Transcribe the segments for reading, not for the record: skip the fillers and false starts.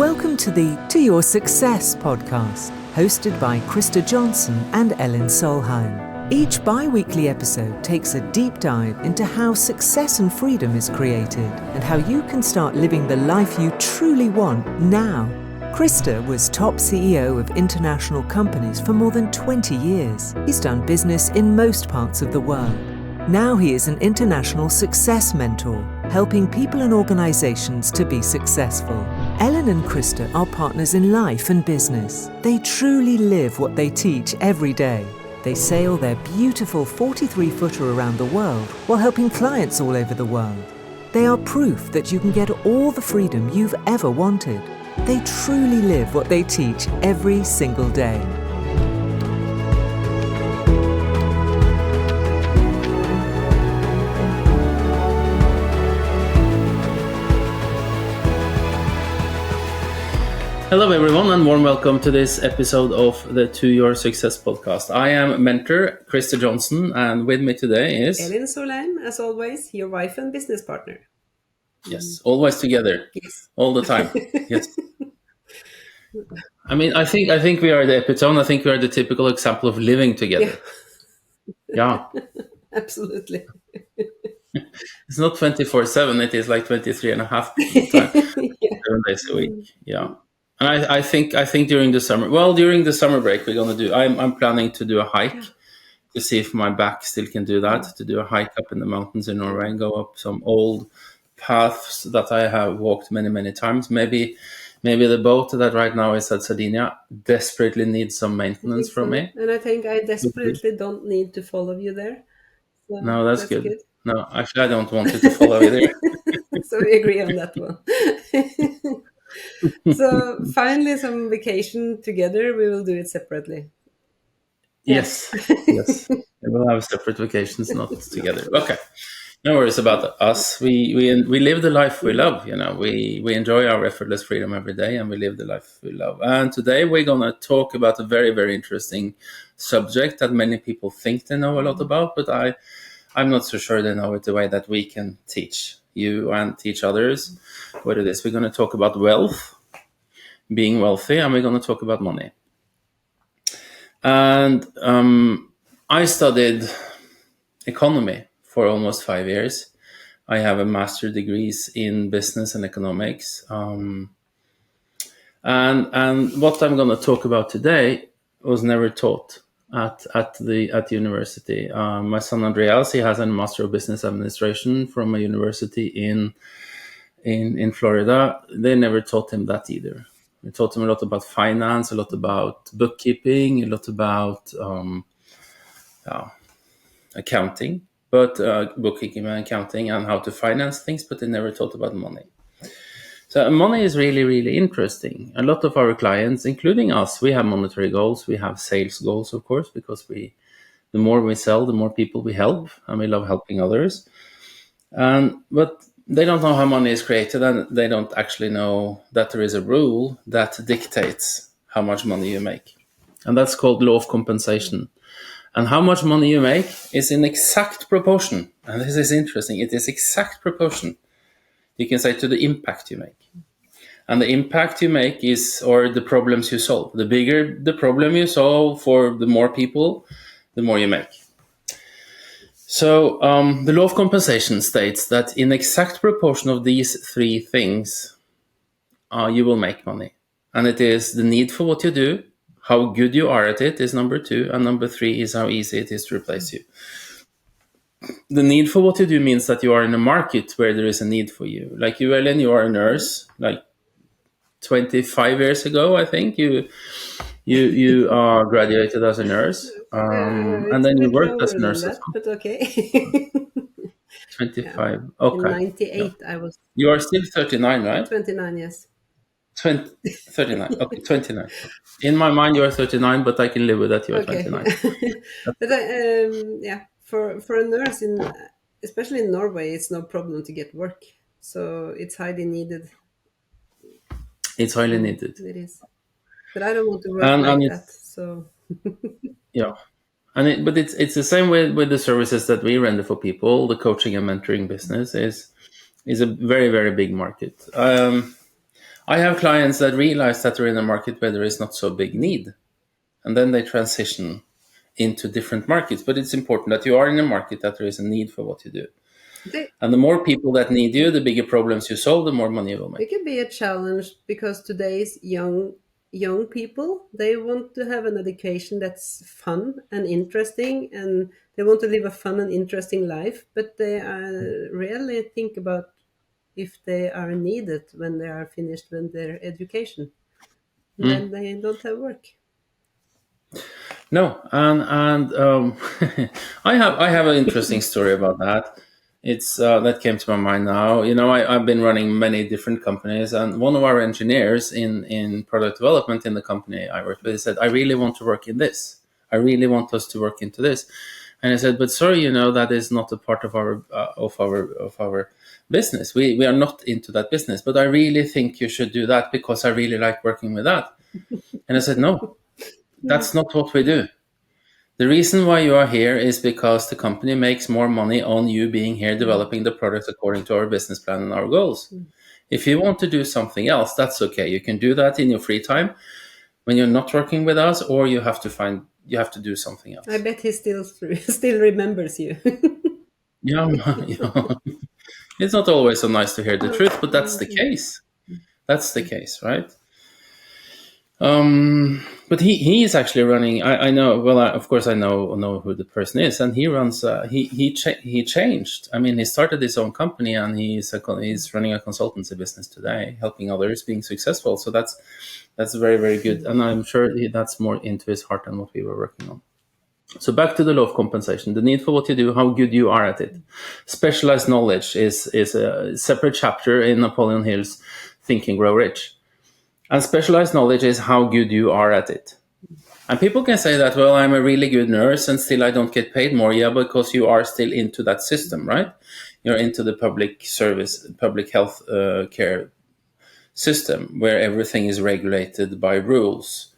Welcome to the To Your Success podcast, hosted by Krista Johnson and Elin Solheim. Each bi-weekly episode takes a deep dive into how success and freedom is created and how you can start living the life you truly want now. Krista was top CEO of international companies for more than 20 years. He's done business in most parts of the world. Now he is an international success mentor, helping people and organizations to be successful. Elin and Krista are partners in life and business. They truly live what they teach every day. They sail their beautiful 43-footer around the world while helping clients all over the world. They are proof that you can get all the freedom you've ever wanted. They truly live what they teach every single day. Hello everyone and warm welcome to this episode of the To Your Success podcast. I am mentor Krista Johnson and with me today is Elin Solheim, as always, your wife and business partner. Yes, always together. Yes. All the time. Yes. I mean, I think we are the epitome. I think we are the typical example of living together. Yeah. Absolutely. It's not 24/7, it is like 23 and a half time, 7 days a week. Yeah. And I think during the summer break we're gonna do. I'm planning to do a hike to see if my back still can do that. To do a hike up in the mountains in Norway and go up some old paths that I have walked many times. Maybe the boat that right now is at Sardinia desperately needs some maintenance from me. And I think I desperately don't need to follow you there. So No, that's good. No, actually, I don't want you to follow either. So we agree on that one. So finally, some vacation together. We will do it separately. Yes. We will have separate vacations, not together. Okay. No worries about us. We live the life we love. You know, we enjoy our effortless freedom every day, and we live the life we love. And today we're gonna talk about a very interesting subject that many people think they know a lot about, but I'm not so sure they know it the way that we can teach you and teach others what it is. We're going to talk about wealth, being wealthy, and we're going to talk about money. And I studied economy for almost 5 years. I have a master's degrees in business and economics. And what I'm going to talk about today was never taught at university. My son Andreas, he has a Master of Business Administration from a university in Florida. They never taught him that either. They taught him a lot about finance, a lot about bookkeeping, a lot about accounting, but bookkeeping and accounting and how to finance things, but they never taught about money. So money is really interesting. A lot of our clients, including us, we have monetary goals. We have sales goals, of course, because the more we sell, the more people we help, and we love helping others. But they don't know how money is created, and they don't actually know that there is a rule that dictates how much money you make. And that's called law of compensation. And how much money you make is in exact proportion. And this is interesting. It is exact proportion, you can say, to the impact you make. And the impact you make is, or the problems you solve. The bigger the problem you solve for the more people, the more you make. So the law of compensation states that in exact proportion of these three things, you will make money. And it is the need for what you do, how good you are at it is number 2, and number 3 is how easy it is to replace you. The need for what you do means that you are in a market where there is a need for you. Like you, Elin, you are a nurse. Like 25 years ago, I think you graduated as a nurse, and then you worked as a nurse. But okay. 25. Okay. In 98, I was. You are still 39, right? 29, yes. 39. Okay, 29. In my mind, you are 39, but I can live with that. You are 29. But for a nurse, especially in Norway, it's no problem to get work. So it's highly needed. It's highly needed. It is. But I don't want to work like that. So. Yeah. But it's the same with the services that we render for people. The coaching and mentoring business is a very big market. I have clients that realize that they're in a market where there is not so big need, and then they transition into different markets. But it's important that you are in a market that there is a need for what you do. They, And the more people that need you, the bigger problems you solve, the more money you will it make. can be a challenge because today's young people, they want to have an education that's fun and interesting, and they want to live a fun and interesting life, but they rarely think about if they are needed when they are finished with their education. Then they don't have work. No, and I have an interesting story about that. It's that came to my mind now. I've been running many different companies, and one of our engineers in product development in the company I worked with said, "I really want to work in this. I really want us to work into this." And I said, "But sorry, that is not a part of our business. We are not into that business. But I really think you should do that because I really like working with that." And I said, "No, that's not what we do. The reason why you are here is because the company makes more money on you being here developing the product according to our business plan and our goals. If you want to do something else, that's okay. You can do that in your free time when you're not working with us, or you have to do something else." I bet he still still remembers you. Yeah, yeah. It's not always so nice to hear the truth, but that's the case. That's the case, right? But he is actually running. I know. Well, of course, I know who the person is, and he runs. He changed. I mean, he started his own company, and he's running a consultancy business today, helping others being successful. So that's very, very good, and I'm sure that's more into his heart than what we were working on. So back to the law of compensation, the need for what you do, how good you are at it. Specialized knowledge is a separate chapter in Napoleon Hill's Think and Grow Rich. And specialized knowledge is how good you are at it. And people can say that, well, I'm a really good nurse and still I don't get paid more. Yeah, because you are still into that system, right? You're into the public service, public health care system where everything is regulated by rules.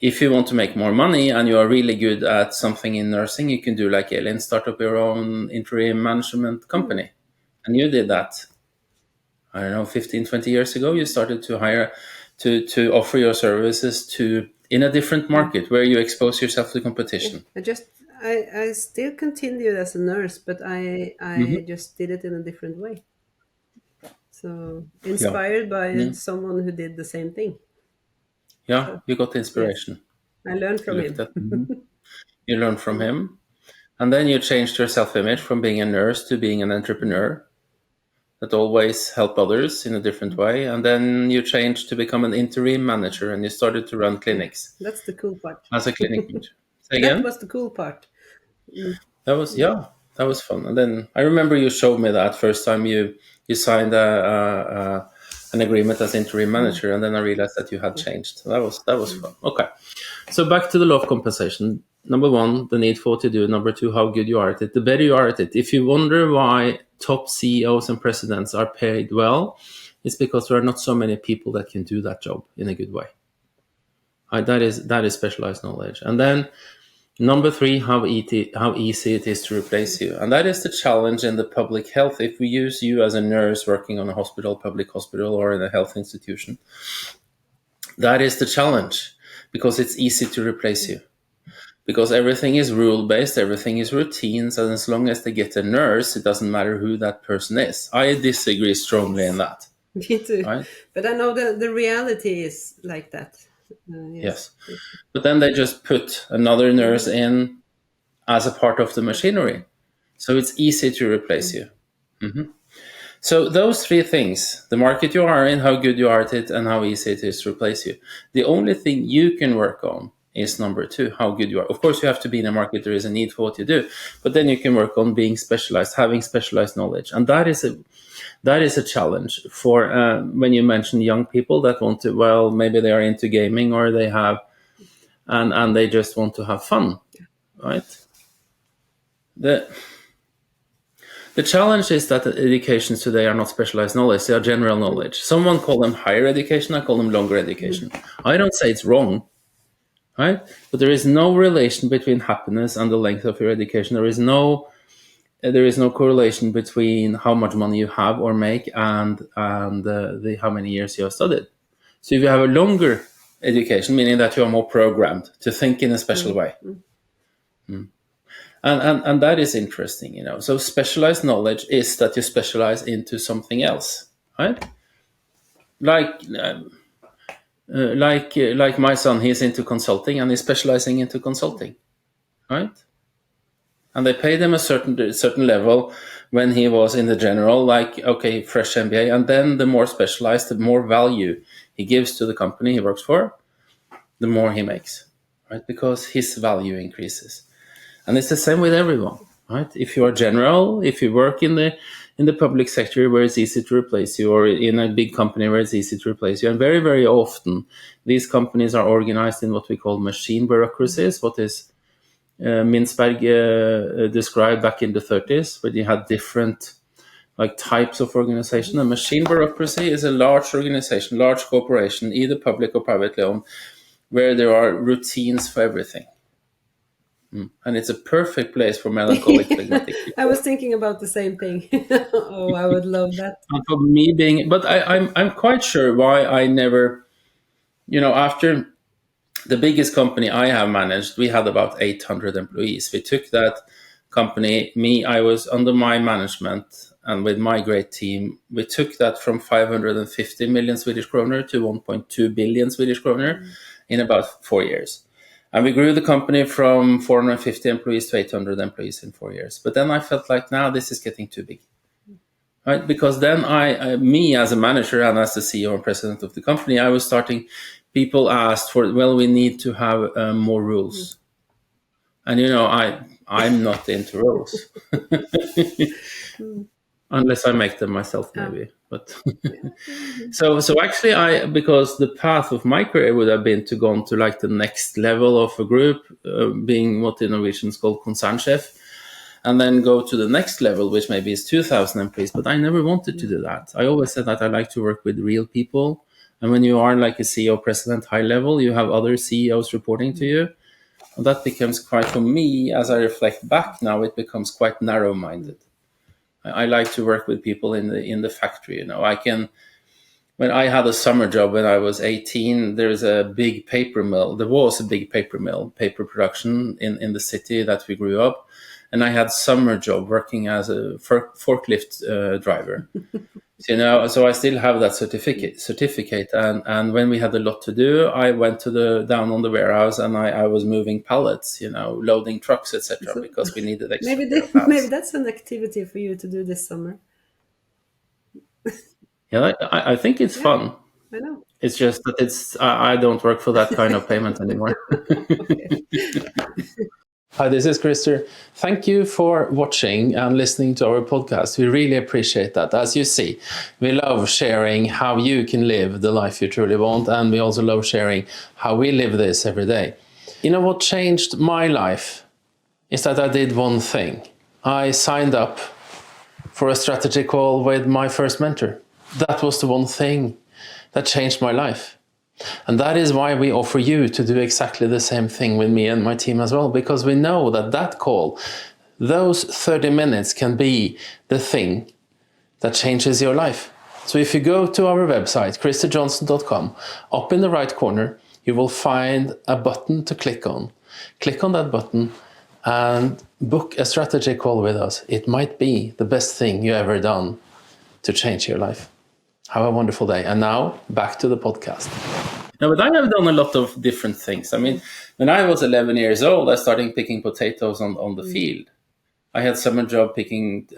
If you want to make more money and you are really good at something in nursing, you can do like Elin, start up your own interim management company. And you did that, I don't know, 15, 20 years ago. You started to hire, to offer your services to in a different market where you expose yourself to competition. I still continued as a nurse, but I just did it in a different way. So Yeah. inspired by Yeah. someone who did the same thing. Yeah, So you got yes, inspiration. I learned You from looked him. at, you learned from him, and then you changed your self-image from being a nurse to being an entrepreneur that always help others in a different way. And then you changed to become an interim manager, and you started to run clinics That's the cool part. as a clinic manager. Say That again? was the cool part. Mm. That was, yeah, that was fun. And then I remember you showed me that first time you signed an agreement as interim manager, and then I realized that you had changed. So that was fun. Okay, so back to the law of compensation. Number one, the need for what you do. Number two, how good you are at it. The better you are at it. If you wonder why top CEOs and presidents are paid well, it's because there are not so many people that can do that job in a good way. That is specialized knowledge. And then number three, how easy it is to replace you. And that is the challenge in the public health. If we use you as a nurse working on a hospital, public hospital, or in a health institution, that is the challenge because it's easy to replace you. Because everything is rule-based, everything is routines, and as long as they get a nurse, it doesn't matter who that person is. I disagree strongly in that. Me too. Right? But I know the reality is like that. Yes. But then they just put another nurse in as a part of the machinery. So it's easy to replace you. So those three things, the market you are in, how good you are at it, and how easy it is to replace you. The only thing you can work on is number two, how good you are. Of course, you have to be in a market there is a need for what you do, but then you can work on being specialized, having specialized knowledge. And that is a challenge for when you mention young people that want to, well, maybe they are into gaming or they have, and they just want to have fun, right? The challenge is that the educations today are not specialized knowledge, they are general knowledge. Someone call them higher education, I call them longer education. I don't say it's wrong, right? But there is no relation between happiness and the length of your education. There is no correlation between how much money you have or make and the how many years you have studied. So if you have a longer education, meaning that you are more programmed to think in a special way. And that is interesting, you know. So specialized knowledge is that you specialize into something else, right? Like like my son, he's into consulting and he's specializing into consulting, right? And they paid him a certain level when he was in the general, like, okay, fresh MBA, and then the more specialized, the more value he gives to the company he works for, the more he makes, right? Because his value increases. And it's the same with everyone, right? If you are general, if you work in the public sector where it's easy to replace you, or in a big company where it's easy to replace you, and very, very often these companies are organized in what we call machine bureaucracies, what is Mintzberg described back in the 30s, where you had different like types of organization. A machine bureaucracy is a large organization, large corporation, either public or privately owned, where there are routines for everything. And it's a perfect place for melancholic phlegmatic people. I was thinking about the same thing. Oh, I would love that. And for me being, but I'm quite sure why I never, you know, after the biggest company I have managed, we had about 800 employees. We took that company, I was under my management and with my great team, we took that from 550 million Swedish kroner to 1.2 billion Swedish kroner in about 4 years. And we grew the company from 450 employees to 800 employees in 4 years. But then I felt like, now this is getting too big. Right? Because then me as a manager and as the CEO and president of the company, I was starting, people asked for, well, we need to have more rules. And, you know, I'm not into rules. Unless I make them myself, maybe. But so actually, because the path of my career would have been to go on to like the next level of a group, being what the Norwegians call concernchef, and then go to the next level, which maybe is 2,000 employees. But I never wanted to do that. I always said that I like to work with real people. And when you are like a CEO, president, high level, you have other CEOs reporting to you. And that becomes quite, for me, as I reflect back now, it becomes quite narrow-minded. I like to work with people in the factory. You know, when I had a summer job when I was 18, there's a big paper mill. There was a big paper mill, paper production in the city that we grew up. And I had summer job working as a forklift driver. So, you know, so I still have that certificate. And when we had a lot to do, I went down on the warehouse and I was moving pallets, you know, loading trucks, etc., because we needed extra pair of hands. Maybe that's an activity for you to do this summer. Yeah, I think it's fun. I know. It's just that I don't work for that kind of payment anymore. Hi, this is Christer. Thank you for watching and listening to our podcast. We really appreciate that. As you see, we love sharing how you can live the life you truly want, and we also love sharing how we live this every day. You know what changed my life is that I did one thing. I signed up for a strategy call with my first mentor. That was the one thing that changed my life. And that is why we offer you to do exactly the same thing with me and my team as well, because we know that call, those 30 minutes can be the thing that changes your life. So if you go to our website, christerjohnson.com, up in the right corner, you will find a button to click on. Click on that button and book a strategy call with us. It might be the best thing you ever done to change your life. Have a wonderful day. And now, back to the podcast. No, but I have done a lot of different things. I mean, when I was 11 years old, I started picking potatoes on the field. I had summer job picking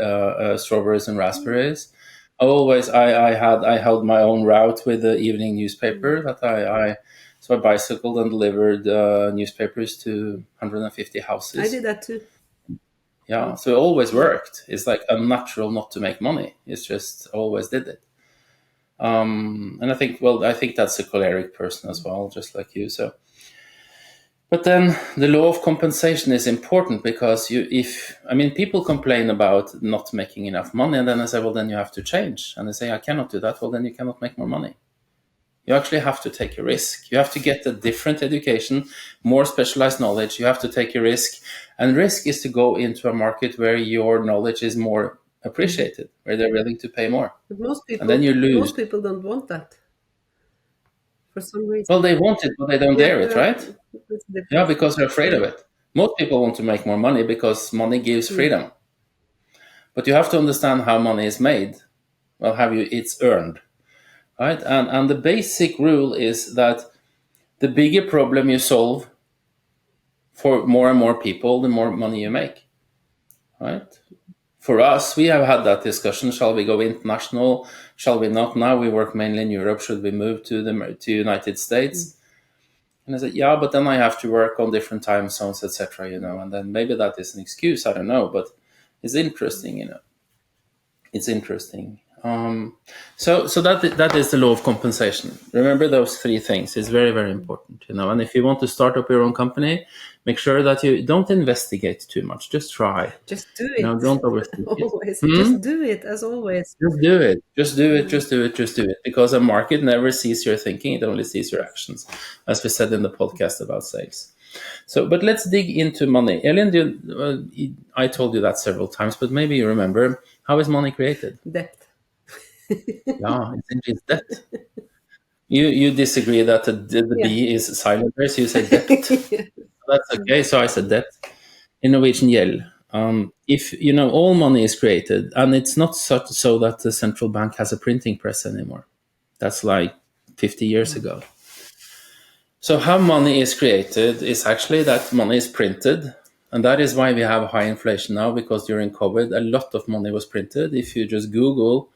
strawberries and raspberries. I held my own route with the evening newspaper that so I bicycled and delivered newspapers to 150 houses. I did that too. Yeah, so it always worked. It's like unnatural not to make money. It's just always did it. And I think that's a choleric person as well, just like you. So, but then the law of compensation is important, because people complain about not making enough money, and then I say, well, then you have to change. And they say, I cannot do that. Well, then you cannot make more money. You actually have to take a risk. You have to get a different education, more specialized knowledge. You have to take a risk. And risk is to go into a market where your knowledge is more appreciated, where they're willing to pay more. But most people, and then you lose. Most people don't want that. for some Well, reason. they want it, but they don't Yeah, dare it, yeah, right? that's the Yeah, difference. because they're afraid of Mm, it. Most people want to make more money because money gives mm, freedom. But you have to understand how money is made. Well, how you it's earned, right? And the basic rule is that the bigger problem you solve for more and more people, the more money you make, right? For us, we have had that discussion. Shall we go international? Shall we not? Now we work mainly in Europe. Should we move to the United mm. States? And I said, yeah, but then I have to work on different time zones, etc. And then maybe that is an excuse. I don't know, but it's interesting. It's interesting. So that is the law of compensation. Remember those three things. It's very, very important. And if you want to start up your own company, make sure that you don't investigate too much. Just try. Just do it. Don't overthink it. Always. Hmm? Just do it as always. Just do it. Just do it. Mm. Just do it. Just do it. Because a market never sees your thinking; it only sees your Yes. actions, as we said in the podcast about sales. So, but let's dig into money. Elin, I told you that several times, but maybe you remember, how is money created? Depth. Yeah, it's debt. You disagree that the Yeah. B is silent there, so you say debt. That's okay. So I said debt. In Norwegian, gjeld. If all money is created, and it's not such so that the central bank has a printing press anymore. That's like 50 years ago. So how money is created is actually that money is printed, and that is why we have high inflation now, because during COVID, a lot of money was printed. If you just Google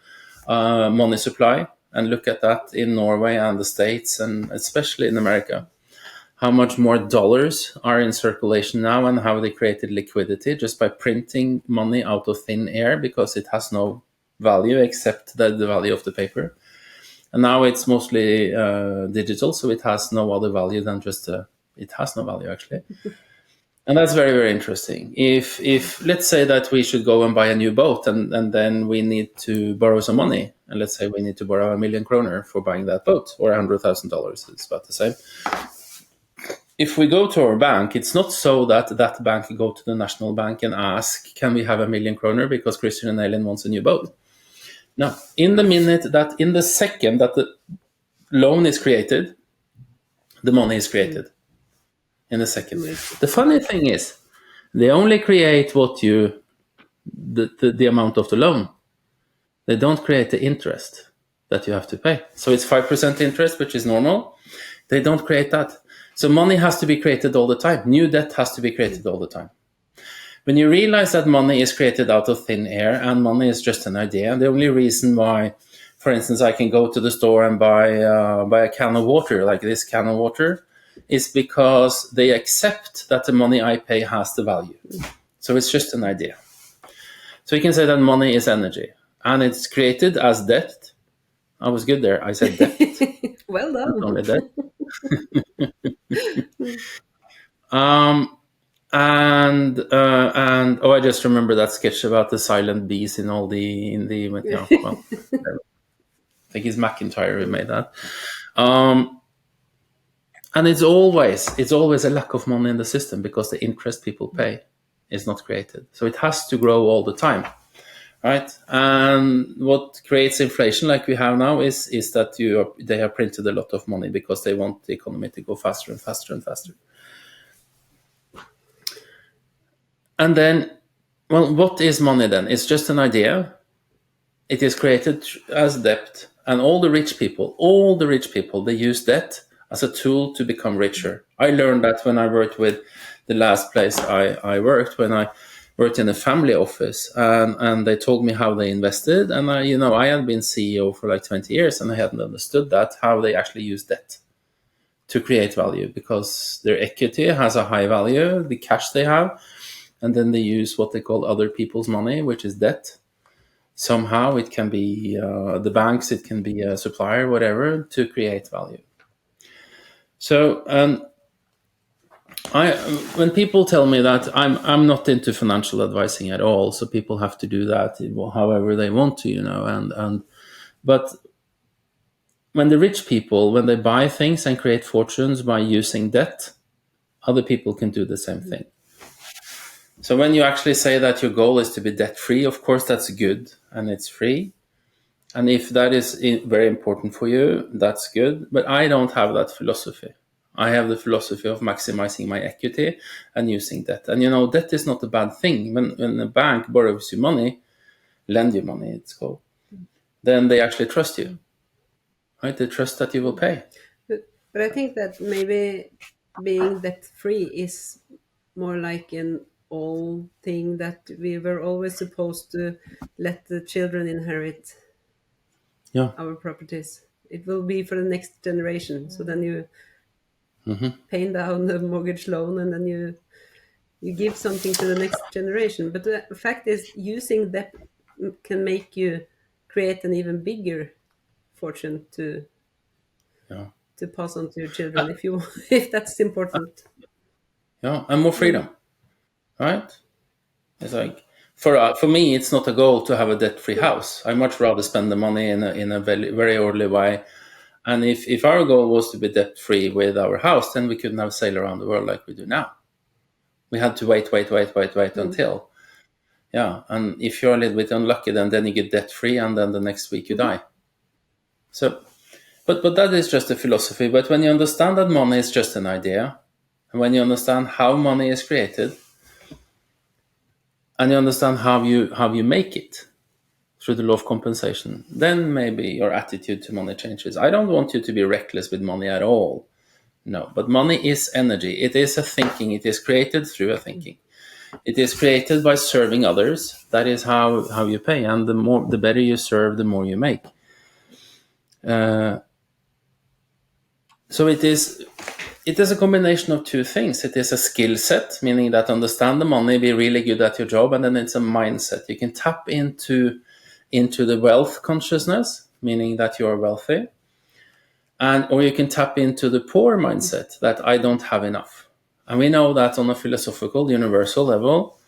money supply and look at that in Norway and the States, and especially in America, how much more dollars are in circulation now and how they created liquidity just by printing money out of thin air because it has no value except the value of the paper. And now it's mostly digital, so it has no other value than just it has no value actually. And that's very, very interesting. If let's say that we should go and buy a new boat, and then we need to borrow some money, and let's say we need to borrow 1 million kroner for buying that boat, or $100,000, it's about the same. If we go to our bank, it's not so that that bank go to the national bank and ask, can we have 1 million kroner because Christian and Elin wants a new boat? No. In the second that the loan is created, the money is created. In a second. The funny thing is, they only create the amount of the loan. They don't create the interest that you have to pay. So it's 5% interest, which is normal. They don't create that. So money has to be created all the time. New debt has to be created all the time. When you realize that money is created out of thin air and money is just an idea, the only reason why, for instance, I can go to the store and buy a can of water, like this can of water, is because they accept that the money I pay has the value. So it's just an idea. So you can say that money is energy, and it's created as debt. I was good there. I said debt, Well not done. only debt. And I just remember that sketch about the silent bees in well, I think it's McIntyre who made that. And it's always a lack of money in the system because the interest people pay is not created. So it has to grow all the time, right? And what creates inflation like we have now is that they have printed a lot of money because they want the economy to go faster and faster and faster. And then, well, what is money then? It's just an idea. It is created as debt. And all the rich people, they use debt as a tool to become richer. I learned that when I worked with the last place I worked, when I worked in a family office, and they told me how they invested. And I had been CEO for like 20 years, and I hadn't understood how they actually use debt to create value, because their equity has a high value, the cash they have, and then they use what they call other people's money, which is debt. Somehow it can be the banks, it can be a supplier, whatever, to create value. So when people tell me that, I'm not into financial advising at all, so people have to do that however they want to, but when the rich people, when they buy things and create fortunes by using debt, other people can do the same thing. So when you actually say that your goal is to be debt free, of course that's good and it's free. And if that is very important for you, that's good. But I don't have that philosophy. I have the philosophy of maximizing my equity and using debt. And debt is not a bad thing. When a bank borrows you money, lend you money, it's called, then they actually trust you, right? They trust that you will pay. But I think that maybe being debt free is more like an old thing that we were always supposed to let the children inherit Yeah. our properties. It will be for the next generation. So then you pay down the mortgage loan, and then you give something to the next generation. But the fact is, using debt can make you create an even bigger fortune Yeah. to pass on to your children if you if that's important. Yeah. And more freedom, right? It's like, for me, it's not a goal to have a debt-free house. I much rather spend the money in a very, very orderly way. And if our goal was to be debt-free with our house, then we couldn't have sail around the world like we do now. We had to wait until. Yeah. And if you're a little bit unlucky, then you get debt-free, and then the next week you die. So, but that is just a philosophy. But when you understand that money is just an idea, and when you understand how money is created, and you understand how you make it through the law of compensation, then maybe your attitude to money changes. I don't want you to be reckless with money at all. No, but money is energy. It is a thinking. It is created through a thinking. It is created by serving others. That is how you pay. And the better you serve, the more you make. So it is a combination of two things. It is a skill set, meaning that understand the money, be really good at your job, and then it's a mindset. You can tap into the wealth consciousness, meaning that you are wealthy, or you can tap into the poor mindset that I don't have enough. And we know that on a philosophical, universal level,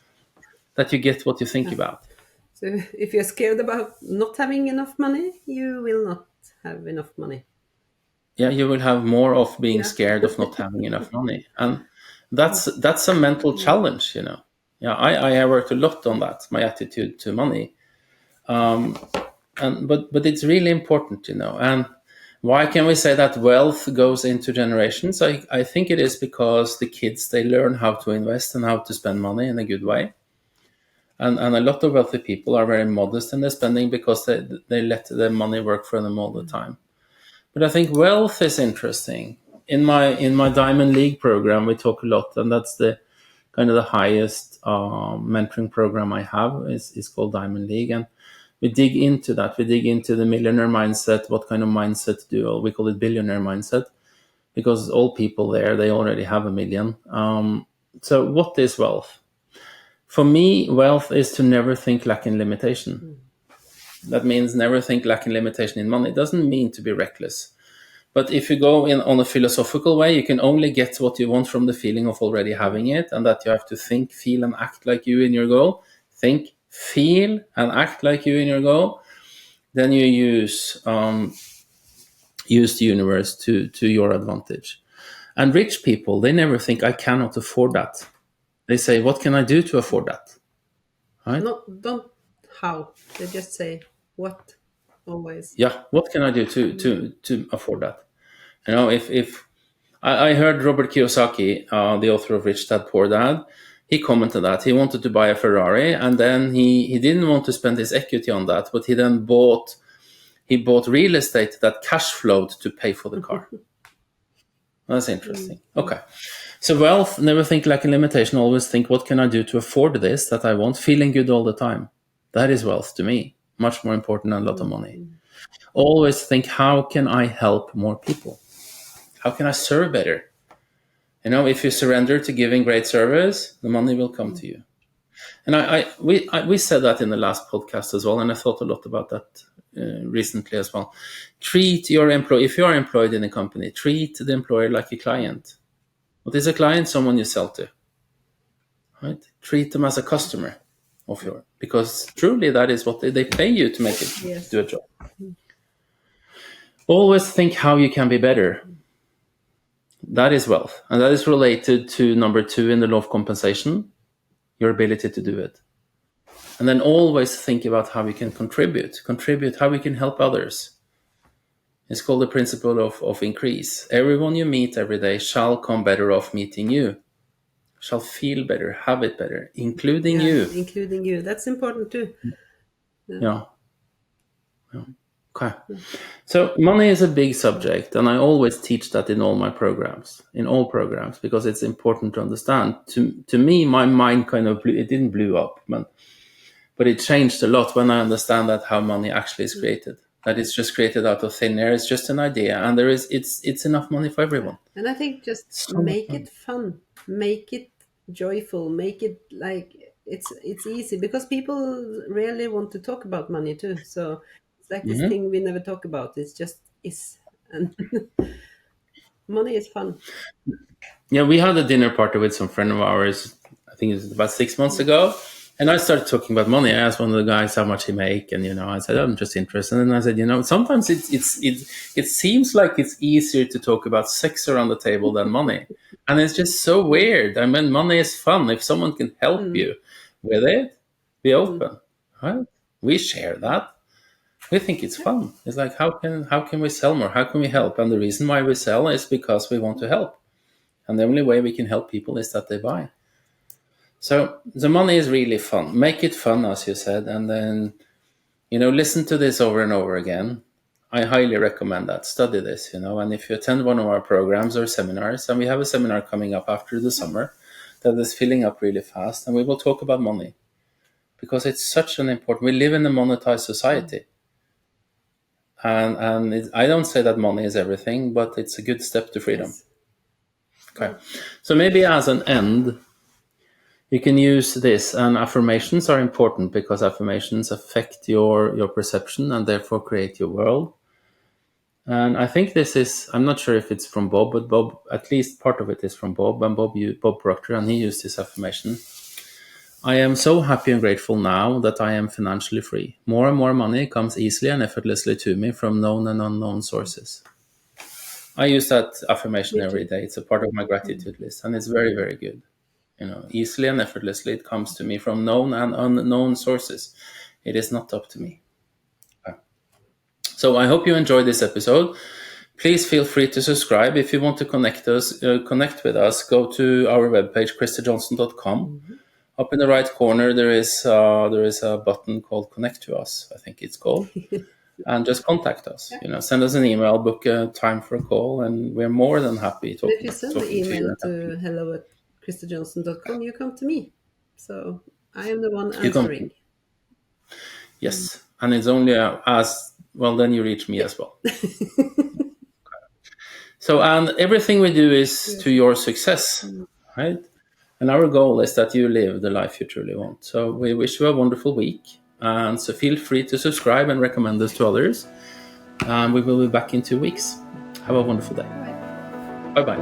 that you get what you think about. So if you're scared about not having enough money, you will not have enough money. Yeah, you will have more of being Yeah. scared of not having enough money, and that's a mental challenge. Yeah, I have worked a lot on that, my attitude to money, but it's really important. And why can we say that wealth goes into generations? I think it is because the kids, they learn how to invest and how to spend money in a good way. And a lot of wealthy people are very modest in their spending because they let their money work for them all the time. But I think wealth is interesting. In my Diamond League program, we talk a lot, and that's the kind of the highest mentoring program I have is called Diamond League, and we dig into that. We dig into the millionaire mindset. What kind of mindset we call it billionaire mindset, because all people there, they already have a million. So what is wealth? For me, wealth is to never think lack in limitation. That means never think lack in limitation in money. It doesn't mean to be reckless. But if you go in on a philosophical way, you can only get what you want from the feeling of already having it, and that you have to think, feel, and act like you in your goal. Think, feel, and act like you in your goal. Then you use the universe to your advantage. And rich people, they never think, I cannot afford that. They say, what can I do to afford that? Right? Don't how. They just say what always. Yeah, what can I do to afford that? If I heard Robert Kiyosaki, the author of Rich Dad Poor Dad, he commented that he wanted to buy a Ferrari, and then he didn't want to spend his equity on that, but he then bought real estate that cash flowed to pay for the car. That's interesting. Okay. So wealth, never think like a limitation, always think, what can I do to afford this that I want? Feeling good all the time. That is wealth to me, much more important than a lot of money. Always think, how can I help more people? How can I serve better? If you surrender to giving great service, the money will come to you. And we said that in the last podcast as well, and I thought a lot about that recently as well. Treat your employee, if you are employed in a company, treat the employer like a client. What is a client? Someone you sell to. Right? Treat them as a customer of yours, because truly that is what they pay you to make it, Yes. do a job. Always think how you can be better. That is wealth, and that is related to number 2 in the law of compensation, your ability to do it. And then always think about how we can contribute, how we can help others. It's called the principle of increase. Everyone you meet every day shall come better off meeting you, shall feel better, have it better, including you. Including you. That's important too. Yeah. Okay. So money is a big subject, and I always teach that in all programs, because it's important to understand. To me, my mind kind of it didn't blow up, but it changed a lot when I understand that how money actually is created. That it's just created out of thin air. It's just an idea, and it's enough money for everyone. And I think just So make it fun, make it joyful, make it like it's easy, because people rarely want to talk about money too. So it's like this thing we never talk about. It's just is, and money is fun. Yeah, we had a dinner party with some friend of ours. I think it was about 6 months ago, and I started talking about money. I asked one of the guys how much he make, and I said I'm just interested. And I said, sometimes it seems like it's easier to talk about sex around the table than money, and it's just so weird. I mean, money is fun if someone can help you with it. Be open, right? We share that. We think it's fun. It's like how can we sell more? How can we help? And the reason why we sell is because we want to help. And the only way we can help people is that they buy. So the money is really fun. Make it fun, as you said, and then, listen to this over and over again. I highly recommend that. Study this, and if you attend one of our programs or seminars, and we have a seminar coming up after the summer that is filling up really fast, and we will talk about money, because it's such an important, we live in a monetized society. And I don't say that money is everything, but it's a good step to freedom. Yes. Okay, so maybe as an end, you can use this, and affirmations are important because affirmations affect your perception and therefore create your world. And I think this is, I'm not sure if it's from Bob, but Bob, at least part of it is from Bob, and Bob Proctor, and he used this affirmation. I am so happy and grateful now that I am financially free. More and more money comes easily and effortlessly to me from known and unknown sources. I use that affirmation every day. It's a part of my gratitude list, and it's very, very good. Easily and effortlessly it comes to me from known and unknown sources. It is not up to me. Okay. So I hope you enjoyed this episode. Please feel free to subscribe. If you want to connect with us, go to our webpage, kristajohnson.com. Up in the right corner, there is a button called Connect to Us, I think it's called. And just contact us. Send us an email, book a time for a call, and we're more than happy talking. If you send the email to hello@kristajohnson.com, you come to me. So I am the one answering. Yes, and it's only as well. Then you reach me as well. So, and everything we do is to your success, right? And our goal is that you live the life you truly want. So we wish you a wonderful week. And so feel free to subscribe and recommend us to others. And we will be back in 2 weeks. Have a wonderful day. Bye-bye.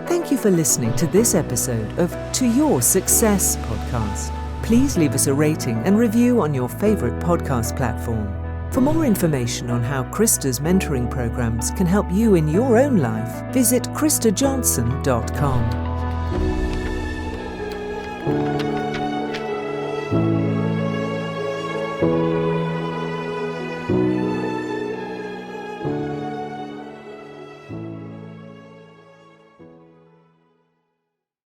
Thank you for listening to this episode of To Your Success podcast. Please leave us a rating and review on your favorite podcast platform. For more information on how Krista's mentoring programs can help you in your own life, visit kristajohnson.com.